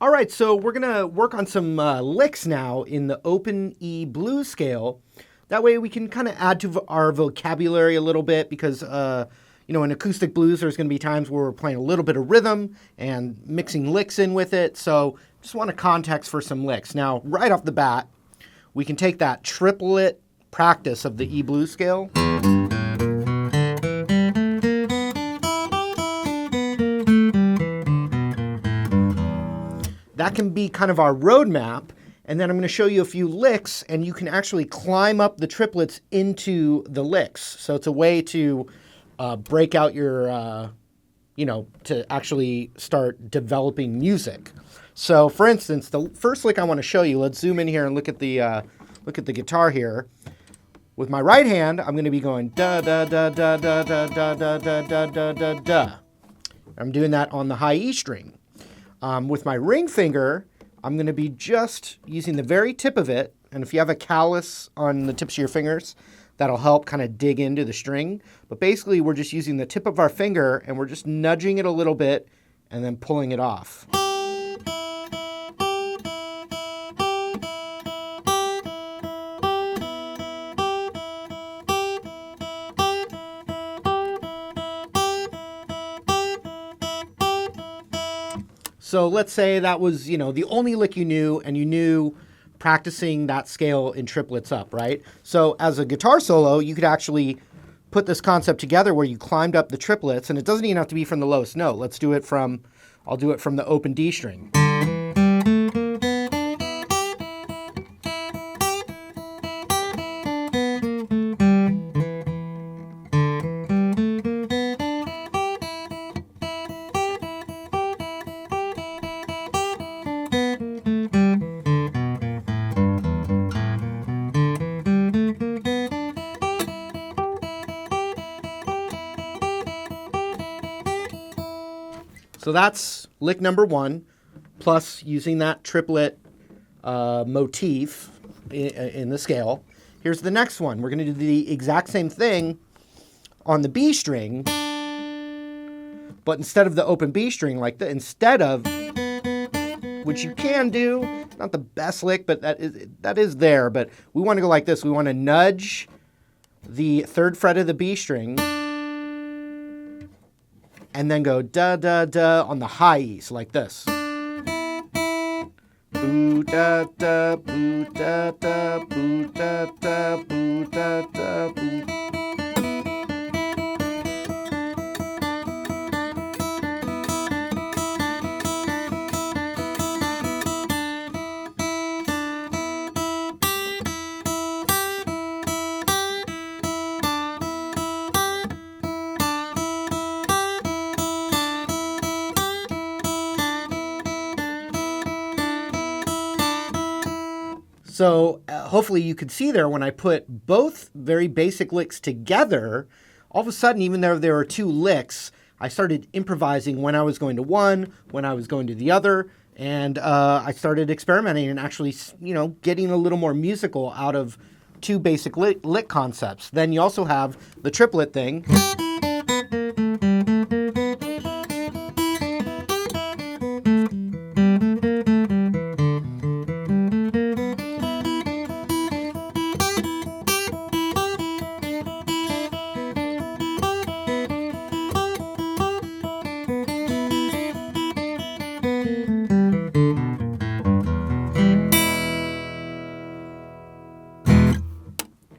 All right, so we're gonna work on some licks now in the open E blues scale. That way we can kind of add to our vocabulary a little bit because, in acoustic blues, there's gonna be times where we're playing a little bit of rhythm and mixing licks in with it. So just want a context for some licks. Now, right off the bat, we can take that triplet practice of the E blues scale. That can be kind of our roadmap, and then I'm going to show you a few licks, and you can actually climb up the triplets into the licks. So it's a way to break out your, to actually start developing music. So, for instance, the first lick I want to show you, let's zoom in here and look at the guitar here. With my right hand, I'm going to be going da da da da da da da da da da da da da. I'm doing that on the high E string. With my ring finger, I'm going to be just using the very tip of it, and if you have a callus on the tips of your fingers, that'll help kind of dig into the string. But basically, we're just using the tip of our finger, and we're just nudging it a little bit, and then pulling it off. So let's say that was, the only lick you knew, and you knew practicing that scale in triplets up, right? So as a guitar solo, you could actually put this concept together where you climbed up the triplets, and it doesn't even have to be from the lowest note. I'll do it from the open D string. So that's lick number one, plus using that triplet motif in the scale. Here's the next one. We're going to do the exact same thing on the B string, but instead of the open B string, which you can do, not the best lick, but that is there. But we want to go like this. We want to nudge the third fret of the B string, and then go da da da on the high E, so like this. Boo da da, boo da da, boo da da, boo da da, boo. So hopefully you could see there when I put both very basic licks together, all of a sudden, even though there were two licks, I started improvising when I was going to one, when I was going to the other, and I started experimenting and actually, getting a little more musical out of two basic lick concepts. Then you also have the triplet thing.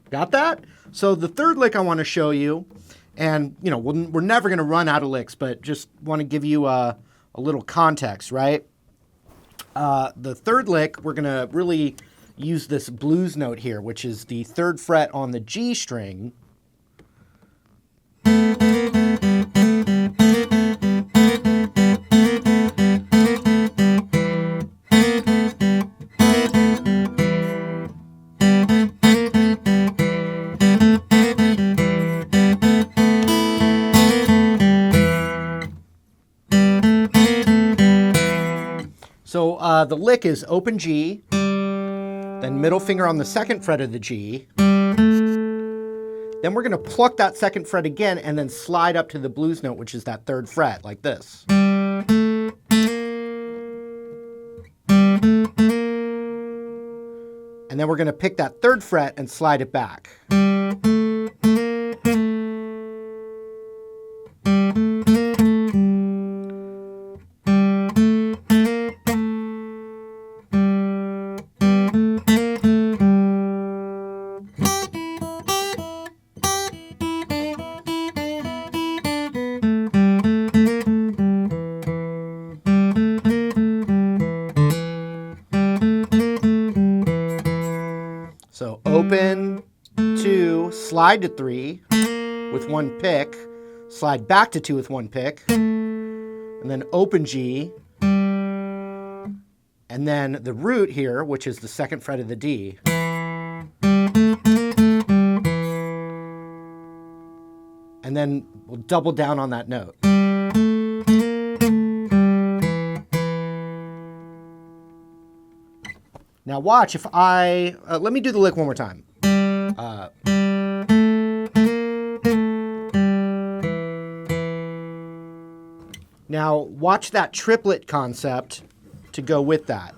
Got that? So the third lick I want to show you, and we're never going to run out of licks, but just want to give you a little context, right? The third lick, we're going to really use this blues note here, which is the third fret on the G string. So the lick is open G, then middle finger on the second fret of the G. Then we're going to pluck that second fret again and then slide up to the blues note, which is that third fret, like this. And then we're going to pick that 3rd fret and slide it back. So open 2, slide to 3 with 1 pick, slide back to 2 with 1 pick, and then open G, and then the root here, which is the 2nd fret of the D. And then we'll double down on that note. Now watch if I, let me do the lick one more time. Now watch that triplet concept to go with that.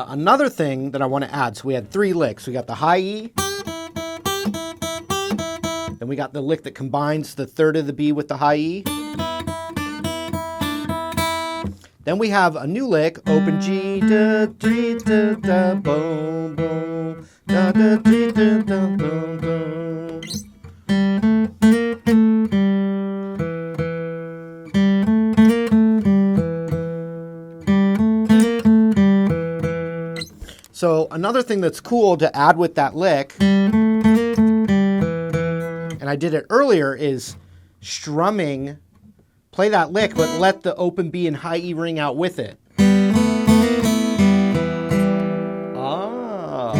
Another thing that I want to add, so we had 3 licks. We got the high E, then we got the lick that combines the 3rd of the B with the high E. Then we have a new lick, open G, da, dee, da, da, boom, boom, da, da, dee, da, da, boom, boom. So another thing that's cool to add with that lick, and I did it earlier, is strumming. Play that lick, but let the open B and high E ring out with it. Ah.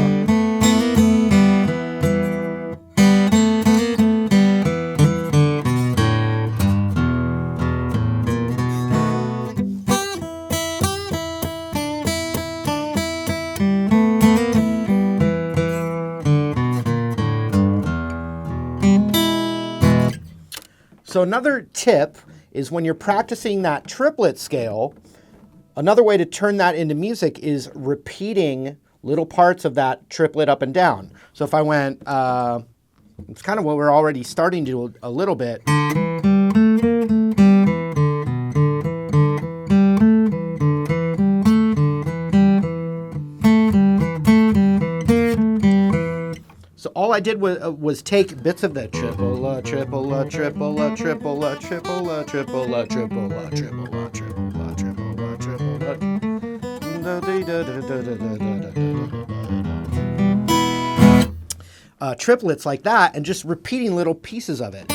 So another tip is when you're practicing that triplet scale, another way to turn that into music is repeating little parts of that triplet up and down. So if I went, it's kind of what we're already starting to do a little bit. So all I did was take bits of the triple, triple, triple, triple, triple, triple, triple, triple, triple, triplets like that, and just repeating little pieces of it.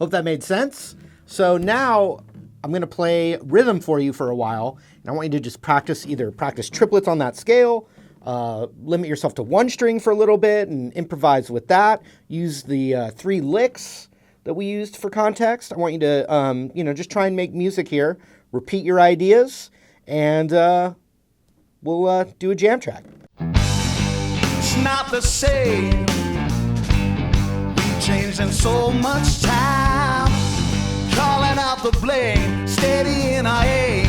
Hope that made sense. So now I'm going to play rhythm for you for a while, and I want you to just practice triplets on that scale, limit yourself to 1 string for a little bit and improvise with that. Use the 3 licks that we used for context. I want you to just try and make music here. Repeat your ideas, and we'll do a jam track. it's not the same. Changed in so much time. Calling out the blame, steady in our aim.